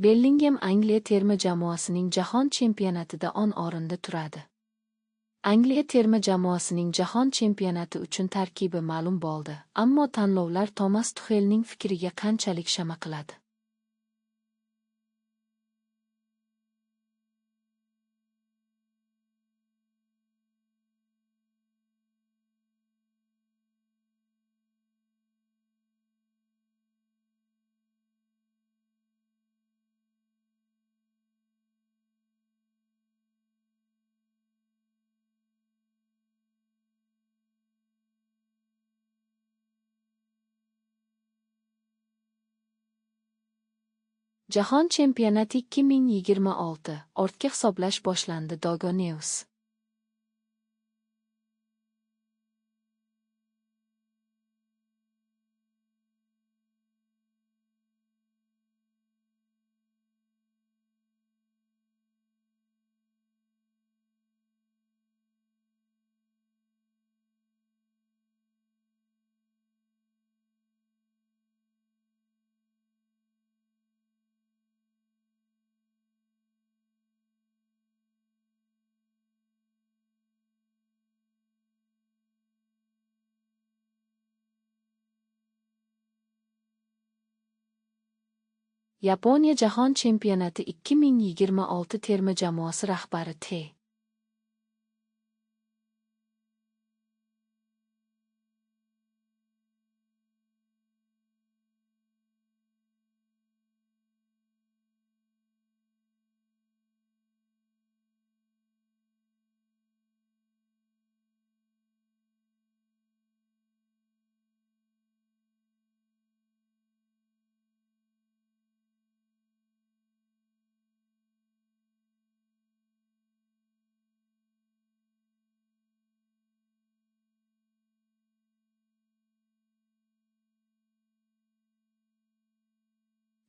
Bellingham Angliya terma jamoasining jahon chempionatida o'rinda turadi. Angliya terma jamoasining jahon chempionati uchun tarkibi ma'lum bo'ldi, ammo tanlovlar Tomas Tuxelning fikriga qanchalik shama qiladi? Jahon chempionati 2026 ortga hisoblash boshlandi. Dogo News. Yaponiya jahon chempionati 2026 terma jamoasi rahbari T.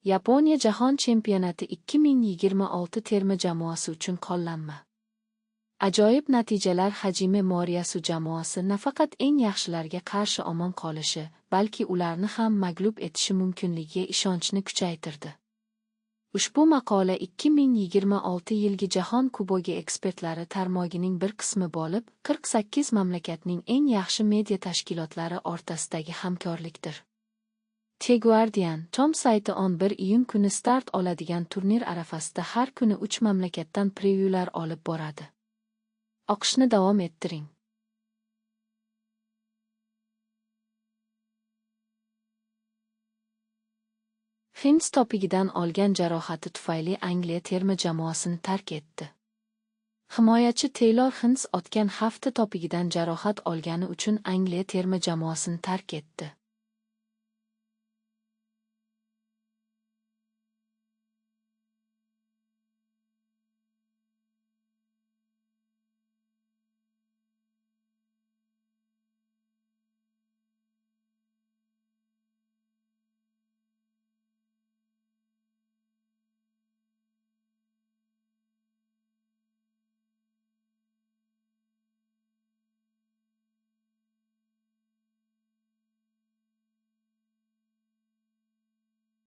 Yaponiya jahon chempionati 2026 terma jamoasi uchun qo'llanma. Ajoyib natijalar Hajime Moriyasu jamoasi nafaqat eng yaxshilarga qarshi omon qolishi, balki ularni ham mag'lub etishi mumkinligiga ishonchni kuchaytirdi. Ushbu maqola 2026 yilgi Jahon Kubogi ekspertlari tarmogining bir qismi bo'lib, 48 mamlakatning eng yaxshi media tashkilotlari o'rtasidagi hamkorlikdir. The Guardian. Tom sayti 11 iyun kuni start oladigan turnir arafasida har kuni 3 mamlakatdan prevyular olib boradi. O'qishni davom ettiring. Hins topigidan olgan jarohati tufayli Angliya terma jamoasini tark etdi. Himoyachi Taylor Hins o'tgan hafta topigidan jarohat olgani uchun Angliya terma jamoasini tark etdi.